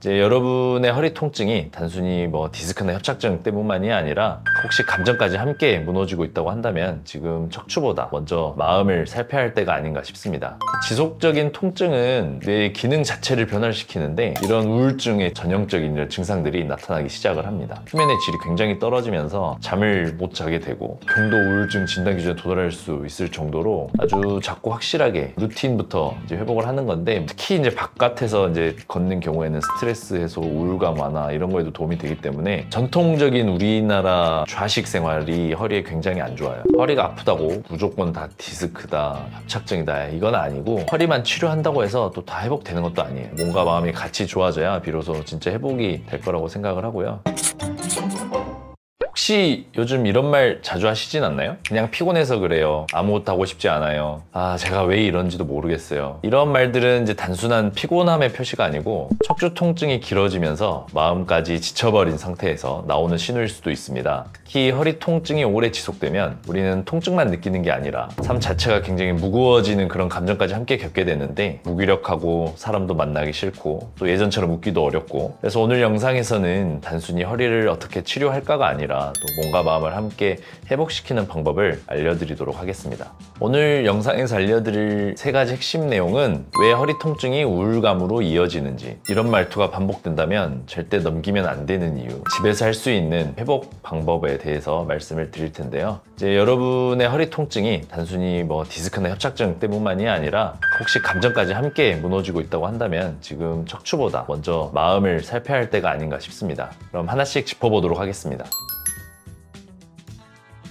이제 여러분의 허리 통증이 단순히 뭐 디스크나 협착증 때문만이 아니라 혹시 감정까지 함께 무너지고 있다고 한다면 지금 척추보다 먼저 마음을 살펴야 할 때가 아닌가 싶습니다. 지속적인 통증은 뇌의 기능 자체를 변화시키는데 이런 우울증의 전형적인 증상들이 나타나기 시작을 합니다. 수면의 질이 굉장히 떨어지면서 잠을 못 자게 되고 경도 우울증 진단 기준에 도달할 수 있을 정도로 아주 작고 확실하게 루틴부터 이제 회복을 하는 건데, 특히 이제 바깥에서 이제 걷는 경우에는 스트레스 해소, 우울감 완화 이런 거에도 도움이 되기 때문에 전통적인 우리나라 좌식 생활이 허리에 굉장히 안 좋아요. 허리가 아프다고 무조건 다 디스크다, 협착증이다 이건 아니고, 허리만 치료한다고 해서 또 다 회복되는 것도 아니에요. 몸과 마음이 같이 좋아져야 비로소 진짜 회복이 될 거라고 생각을 하고요. 혹시 요즘 이런 말 자주 하시진 않나요? 그냥 피곤해서 그래요. 아무것도 하고 싶지 않아요. 아, 제가 왜 이런지도 모르겠어요. 이런 말들은 이제 단순한 피곤함의 표시가 아니고 척추 통증이 길어지면서 마음까지 지쳐버린 상태에서 나오는 신호일 수도 있습니다. 특히 허리 통증이 오래 지속되면 우리는 통증만 느끼는 게 아니라 삶 자체가 굉장히 무거워지는 그런 감정까지 함께 겪게 되는데, 무기력하고 사람도 만나기 싫고 또 예전처럼 웃기도 어렵고, 그래서 오늘 영상에서는 단순히 허리를 어떻게 치료할까가 아니라 또 몸과 마음을 함께 회복시키는 방법을 알려드리도록 하겠습니다. 오늘 영상에서 알려드릴 3가지 핵심 내용은 왜 허리 통증이 우울감으로 이어지는지, 이런 말투가 반복된다면 절대 넘기면 안 되는 이유, 집에서 할 수 있는 회복 방법에 대해서 말씀을 드릴 텐데요. 이제 여러분의 허리 통증이 단순히 뭐 디스크나 협착증 때문만이 아니라 혹시 감정까지 함께 무너지고 있다고 한다면 지금 척추보다 먼저 마음을 살펴야 할 때가 아닌가 싶습니다. 그럼 하나씩 짚어보도록 하겠습니다.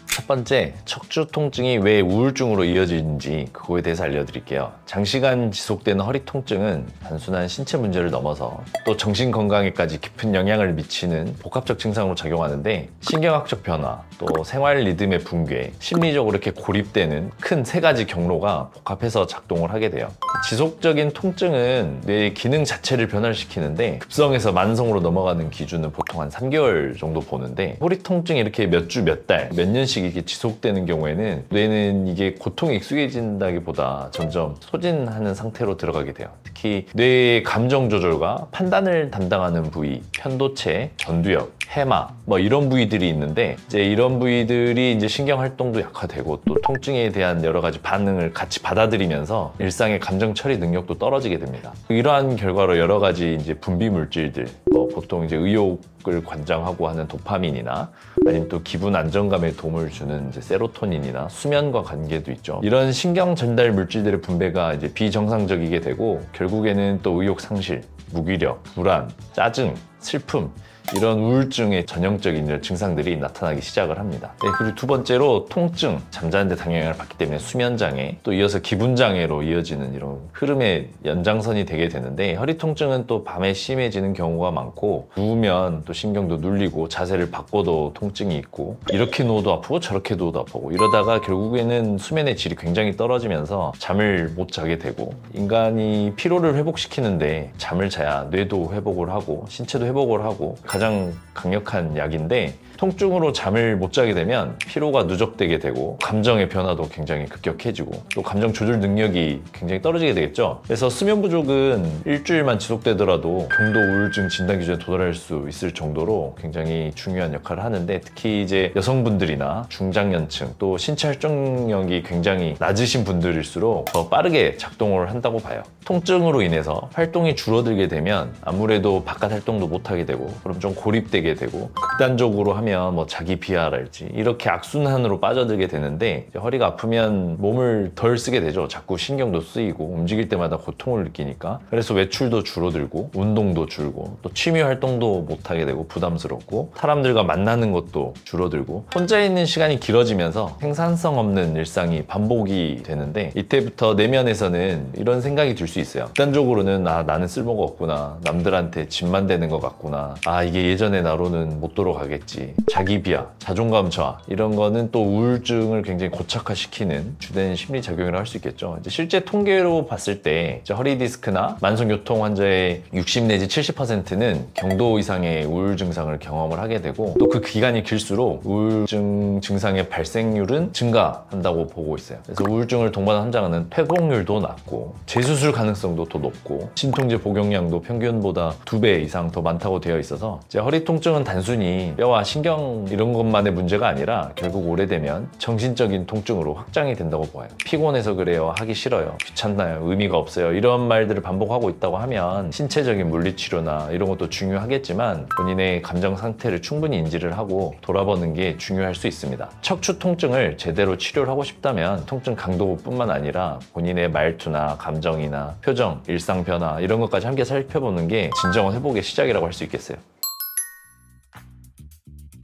첫 번째, 척추 통증이 왜 우울증으로 이어지는지 그거에 대해서 알려드릴게요. 장시간 지속되는 허리 통증은 단순한 신체 문제를 넘어서 또 정신 건강에까지 깊은 영향을 미치는 복합적 증상으로 작용하는데, 신경학적 변화, 또 생활 리듬의 붕괴, 심리적으로 이렇게 고립되는 큰 3가지 경로가 복합해서 작동을 하게 돼요. 지속적인 통증은 뇌의 기능 자체를 변화시키는데 급성에서 만성으로 넘어가는 기준은 보통 한 3개월 정도 보는데, 허리 통증이 이렇게 몇 주, 몇 달, 몇 년씩 이게 지속되는 경우에는 뇌는 이게 고통에 익숙해진다기보다 점점 소진하는 상태로 들어가게 돼요. 특히 뇌의 감정 조절과 판단을 담당하는 부위, 편도체, 전두엽, 해마 뭐 이런 부위들이 있는데, 이제 이런 부위들이 이제 신경 활동도 약화되고 또 통증에 대한 여러 가지 반응을 같이 받아들이면서 일상의 감정 처리 능력도 떨어지게 됩니다. 이러한 결과로 여러 가지 이제 분비 물질들, 뭐 보통 이제 의욕을 관장하고 하는 도파민이나 아니면 또 기분 안정감에 도움을 주는 이제 세로토닌이나 수면과 관계도 있죠. 이런 신경 전달 물질들의 분배가 이제 비정상적이게 되고 결국에는 또 의욕 상실, 무기력, 불안, 짜증, 슬픔, 이런 우울증의 전형적인 증상들이 나타나기 시작을 합니다. 네, 그리고 두 번째로 통증, 잠자는 데 영향을 받기 때문에 수면장애, 또 이어서 기분장애로 이어지는 이런 흐름의 연장선이 되게 되는데, 허리 통증은 또 밤에 심해지는 경우가 많고, 누우면 또 신경도 눌리고 자세를 바꿔도 통증이 있고, 이렇게 누워도 아프고 저렇게 누워도 아프고, 이러다가 결국에는 수면의 질이 굉장히 떨어지면서 잠을 못 자게 되고, 인간이 피로를 회복시키는데 잠을 자야 뇌도 회복을 하고 신체도 회복을 하고 가장 강력한 약인데, 통증으로 잠을 못 자게 되면 피로가 누적되게 되고 감정의 변화도 굉장히 급격해지고 또 감정 조절 능력이 굉장히 떨어지게 되겠죠. 그래서 수면 부족은 일주일만 지속되더라도 경도 우울증 진단 기준에 도달할 수 있을 정도로 굉장히 중요한 역할을 하는데, 특히 이제 여성분들이나 중장년층, 또 신체 활동력이 굉장히 낮으신 분들일수록 더 빠르게 작동을 한다고 봐요. 통증으로 인해서 활동이 줄어들게 되면 아무래도 바깥 활동도 못하게 되고, 그럼 좀 고립되게 되고, 극단적으로 하면 뭐 자기 비하랄지 이렇게 악순환으로 빠져들게 되는데, 허리가 아프면 몸을 덜 쓰게 되죠. 자꾸 신경도 쓰이고 움직일 때마다 고통을 느끼니까. 그래서 외출도 줄어들고 운동도 줄고 또 취미 활동도 못하게 되고 부담스럽고, 사람들과 만나는 것도 줄어들고 혼자 있는 시간이 길어지면서 생산성 없는 일상이 반복이 되는데, 이때부터 내면에서는 이런 생각이 들 수 있어요. 극단적으로는 아, 나는 쓸모가 없구나, 남들한테 짐만 되는 것 같구나, 아, 이게 예전의 나로는 못 돌아가겠지, 자기 비하, 자존감 저하 이런 거는 또 우울증을 굉장히 고착화시키는 주된 심리작용이라고 할 수 있겠죠. 이제 실제 통계로 봤을 때 이제 허리 디스크나 만성요통 환자의 60 내지 70%는 경도 이상의 우울 증상을 경험을 하게 되고 또 그 기간이 길수록 우울증 증상의 발생률은 증가한다고 보고 있어요. 그래서 우울증을 동반한 환자는 퇴동률도 낮고 재수술 가능성도 더 높고 진통제 복용량도 평균보다 2배 이상 더 많다고 되어 있어서 이제 허리 통증은 단순히 뼈와 신경 이런 것만의 문제가 아니라 결국 오래되면 정신적인 통증으로 확장이 된다고 봐요. 피곤해서 그래요, 하기 싫어요, 귀찮나요, 의미가 없어요 이런 말들을 반복하고 있다고 하면 신체적인 물리치료나 이런 것도 중요하겠지만 본인의 감정 상태를 충분히 인지를 하고 돌아보는 게 중요할 수 있습니다. 척추 통증을 제대로 치료를 하고 싶다면 통증 강도뿐만 아니라 본인의 말투나 감정이나 표정, 일상 변화 이런 것까지 함께 살펴보는 게 진정한 회복의 시작이라고 할 수 있겠어요.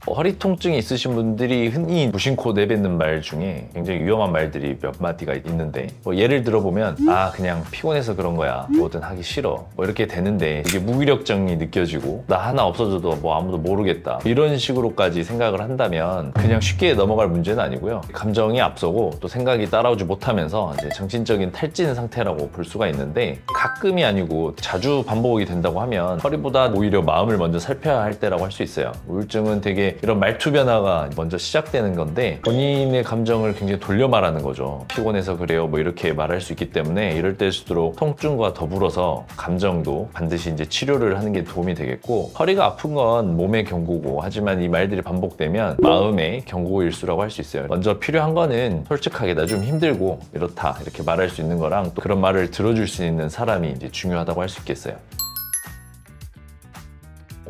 허리 통증이 있으신 분들이 흔히 무심코 내뱉는 말 중에 굉장히 위험한 말들이 몇 마디가 있는데 예를 들어보면 그냥 피곤해서 그런 거야, 뭐든 하기 싫어 이렇게 되는데 이게 무기력증이 느껴지고 나 하나 없어져도 아무도 모르겠다 이런 식으로까지 생각을 한다면 그냥 쉽게 넘어갈 문제는 아니고요. 감정이 앞서고 또 생각이 따라오지 못하면서 이제 정신적인 탈진 상태라고 볼 수가 있는데 가끔이 아니고 자주 반복이 된다고 하면 허리보다 오히려 마음을 먼저 살펴야 할 때라고 할 수 있어요. 우울증은 되게 이런 말투 변화가 먼저 시작되는 건데 본인의 감정을 굉장히 돌려 말하는 거죠. 피곤해서 그래요 이렇게 말할 수 있기 때문에 이럴 때일수록 통증과 더불어서 감정도 반드시 이제 치료를 하는 게 도움이 되겠고 허리가 아픈 건 몸의 경고고 하지만 이 말들이 반복되면 마음의 경고일수라고 할 수 있어요. 먼저 필요한 거는 솔직하게 나 좀 힘들고 이렇다 이렇게 말할 수 있는 거랑 또 그런 말을 들어줄 수 있는 사람이 이제 중요하다고 할 수 있겠어요.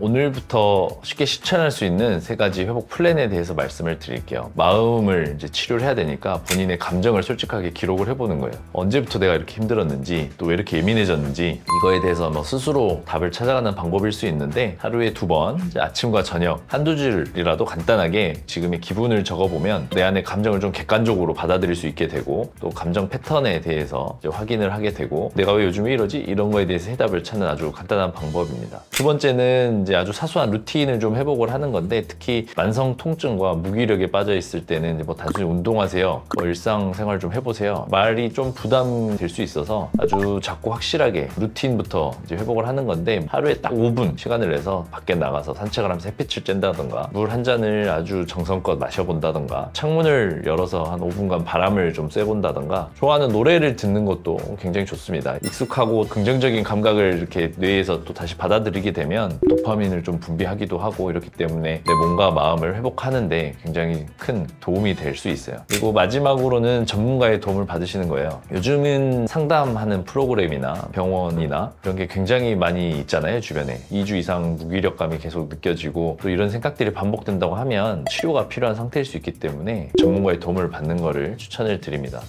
오늘부터 쉽게 실천할 수 있는 3가지 회복 플랜에 대해서 말씀을 드릴게요. 마음을 이제 치료를 해야 되니까 본인의 감정을 솔직하게 기록을 해보는 거예요. 언제부터 내가 이렇게 힘들었는지 또 왜 이렇게 예민해졌는지 이거에 대해서 스스로 답을 찾아가는 방법일 수 있는데 하루에 2번 아침과 저녁 한두 줄이라도 간단하게 지금의 기분을 적어보면 내 안의 감정을 좀 객관적으로 받아들일 수 있게 되고 또 감정 패턴에 대해서 이제 확인을 하게 되고 내가 왜 요즘 이러지? 이런 거에 대해서 해답을 찾는 아주 간단한 방법입니다. 2번째는 이제 아주 사소한 루틴을 좀 회복을 하는 건데 특히 만성 통증과 무기력에 빠져 있을 때는 이제 단순히 운동하세요, 일상생활 좀 해보세요 말이 좀 부담될 수 있어서 아주 작고 확실하게 루틴부터 이제 회복을 하는 건데 하루에 딱 5분 시간을 내서 밖에 나가서 산책을 하면서 햇빛을 쬐다던가 물 한 잔을 아주 정성껏 마셔본다던가 창문을 열어서 한 5분간 바람을 좀 쐬본다던가 좋아하는 노래를 듣는 것도 굉장히 좋습니다. 익숙하고 긍정적인 감각을 이렇게 뇌에서 또 다시 받아들이게 되면 도파민을 좀 분비하기도 하고 이렇기 때문에 내 몸과 마음을 회복하는데 굉장히 큰 도움이 될 수 있어요. 그리고 마지막으로는 전문가의 도움을 받으시는 거예요. 요즘은 상담하는 프로그램이나 병원이나 이런 게 굉장히 많이 있잖아요. 주변에 2주 이상 무기력감이 계속 느껴지고 또 이런 생각들이 반복된다고 하면 치료가 필요한 상태일 수 있기 때문에 전문가의 도움을 받는 거를 추천을 드립니다.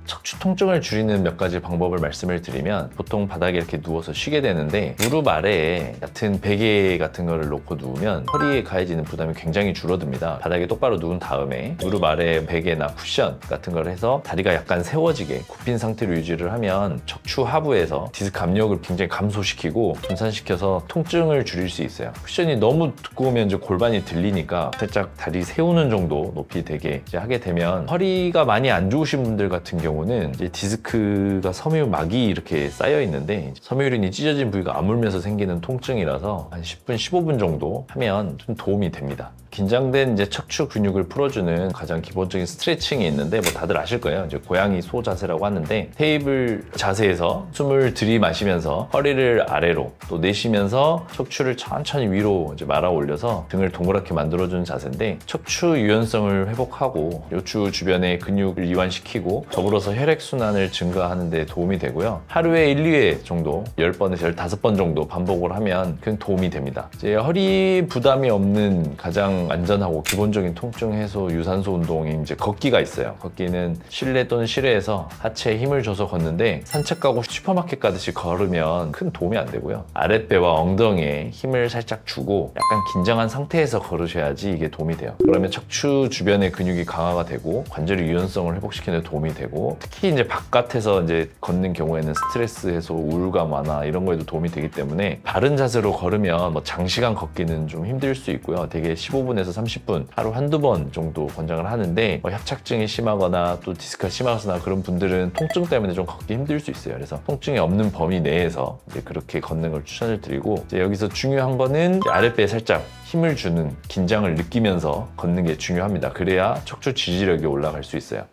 척추 통증을 줄이는 몇 가지 방법을 말씀을 드리면 보통 바닥에 이렇게 누워서 쉬게 되는데 무릎 아래에 얕은 베개 같은 거를 놓고 누우면 허리에 가해지는 부담이 굉장히 줄어듭니다. 바닥에 똑바로 누운 다음에 무릎 아래에 베개나 쿠션 같은 걸 해서 다리가 약간 세워지게 굽힌 상태로 유지를 하면 척추 하부에서 디스크 압력을 굉장히 감소시키고 분산시켜서 통증을 줄일 수 있어요. 쿠션이 너무 두꺼우면 이제 골반이 들리니까 살짝 다리 세우는 정도 높이 되게 이제 하게 되면 허리가 많이 안 좋으신 분들 같은 경우는 이제 디스크가 섬유막이 이렇게 쌓여 있는데 섬유륜이 찢어진 부위가 아물면서 생기는 통증이라서 한 10분, 15분 정도 하면 좀 도움이 됩니다. 긴장된 이제 척추 근육을 풀어주는 가장 기본적인 스트레칭이 있는데 다들 아실 거예요. 이제 고양이 소 자세라고 하는데 테이블 자세에서 숨을 들이마시면서 허리를 아래로 또 내쉬면서 척추를 천천히 위로 이제 말아 올려서 등을 동그랗게 만들어주는 자세인데 척추 유연성을 회복하고 요추 주변의 근육을 이완시키고 더불어서 혈액순환을 증가하는 데 도움이 되고요. 하루에 1, 2회 정도 10번에서 15번 정도 반복을 하면 큰 도움이 됩니다. 이제 허리 부담이 없는 가장 안전하고 기본적인 통증 해소 유산소 운동이 이제 걷기가 있어요. 걷기는 실내 또는 실외에서 하체에 힘을 줘서 걷는데 산책 가고 슈퍼마켓 가듯이 걸으면 큰 도움이 안 되고요. 아랫배와 엉덩이에 힘을 살짝 주고 약간 긴장한 상태에서 걸으셔야지 이게 도움이 돼요. 그러면 척추 주변의 근육이 강화가 되고 관절의 유연성을 회복시키는 데 도움이 되고 특히 특히 이제 바깥에서 이제 걷는 경우에는 스트레스 해소, 우울감 완화 이런 거에도 도움이 되기 때문에 바른 자세로 걸으면 뭐 장시간 걷기는 좀 힘들 수 있고요. 되게 15분에서 30분 하루 한두 번 정도 권장을 하는데 뭐 협착증이 심하거나 또 디스크가 심하거나 그런 분들은 통증 때문에 좀 걷기 힘들 수 있어요. 그래서 통증이 없는 범위 내에서 이제 그렇게 걷는 걸 추천을 드리고, 이제 여기서 중요한 거는 아랫배에 살짝 힘을 주는, 긴장을 느끼면서 걷는 게 중요합니다. 그래야 척추 지지력이 올라갈 수 있어요.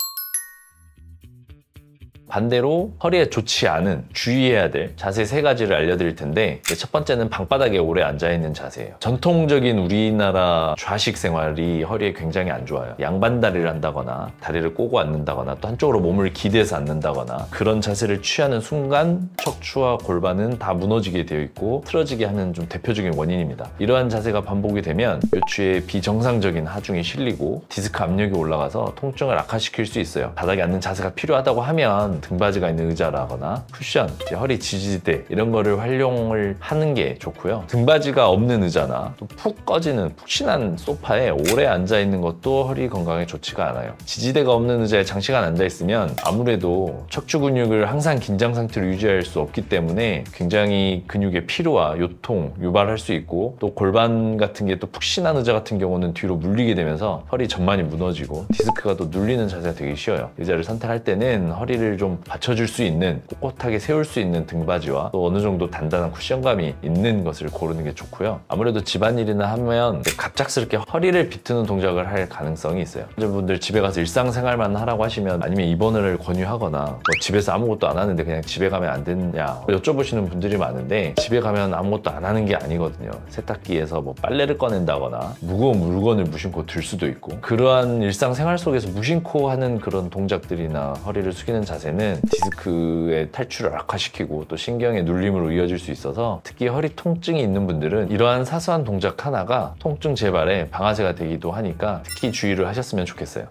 반대로 허리에 좋지 않은, 주의해야 될 자세 3가지를 알려드릴 텐데, 첫 번째는 방바닥에 오래 앉아있는 자세예요. 전통적인 우리나라 좌식 생활이 허리에 굉장히 안 좋아요. 양반다리를 한다거나 다리를 꼬고 앉는다거나 또 한쪽으로 몸을 기대서 앉는다거나 그런 자세를 취하는 순간 척추와 골반은 다 무너지게 되어 있고 틀어지게 하는 좀 대표적인 원인입니다. 이러한 자세가 반복이 되면 요추에 비정상적인 하중이 실리고 디스크 압력이 올라가서 통증을 악화시킬 수 있어요. 바닥에 앉는 자세가 필요하다고 하면 등받이가 있는 의자라거나 쿠션, 허리 지지대 이런 거를 활용을 하는 게 좋고요. 등받이가 없는 의자나 또 푹 꺼지는 푹신한 소파에 오래 앉아있는 것도 허리 건강에 좋지가 않아요. 지지대가 없는 의자에 장시간 앉아있으면 아무래도 척추 근육을 항상 긴장 상태로 유지할 수 없기 때문에 굉장히 근육의 피로와 요통 유발할 수 있고, 또 골반 같은 게 또 푹신한 의자 같은 경우는 뒤로 물리게 되면서 허리 전반이 무너지고 디스크가 또 눌리는 자세가 되기 쉬워요. 의자를 선택할 때는 허리를 좀 받쳐줄 수 있는, 꼿꼿하게 세울 수 있는 등받이와 또 어느 정도 단단한 쿠션감이 있는 것을 고르는 게 좋고요. 아무래도 집안일이나 하면 갑작스럽게 허리를 비트는 동작을 할 가능성이 있어요. 여러분들 집에 가서 일상생활만 하라고 하시면, 아니면 입원을 권유하거나 뭐 집에서 아무것도 안 하는데 그냥 집에 가면 안 되느냐 여쭤보시는 분들이 많은데, 집에 가면 아무것도 안 하는 게 아니거든요. 세탁기에서 뭐 빨래를 꺼낸다거나 무거운 물건을 무심코 들 수도 있고, 그러한 일상생활 속에서 무심코 하는 그런 동작들이나 허리를 숙이는 자세는 디스크의 탈출을 악화시키고 또 신경의 눌림으로 이어질 수 있어서, 특히 허리 통증이 있는 분들은 이러한 사소한 동작 하나가 통증 재발의 방아쇠가 되기도 하니까 특히 주의를 하셨으면 좋겠어요.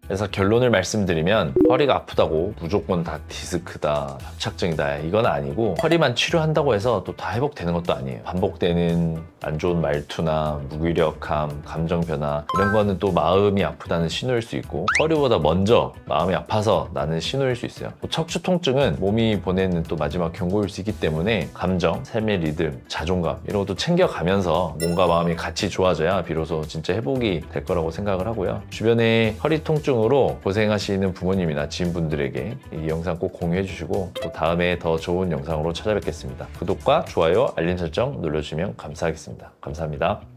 그래서 결론을 말씀드리면, 허리가 아프다고 무조건 다 디스크다, 협착증이다 이건 아니고, 허리만 치료한다고 해서 또 다 회복되는 것도 아니에요. 반복되는 안 좋은 말투나 무기력함, 감정 변화 이런 거는 또 마음이 아프다는 신호일 수 있고, 허리보다 먼저 마음이 아파서 나는 신호일 수 있어요. 또 척추 통증은 몸이 보내는 또 마지막 경고일 수 있기 때문에 감정, 삶의 리듬, 자존감 이런 것도 챙겨가면서 몸과 마음이 같이 좋아져야 비로소 진짜 회복이 될 거라고 생각을 하고요. 주변에 허리 통증 으로 고생하시는 부모님이나 지인분들에게 이 영상 꼭 공유해 주시고, 또 다음에 더 좋은 영상으로 찾아뵙겠습니다. 구독과 좋아요, 알림 설정 눌러주시면 감사하겠습니다. 감사합니다.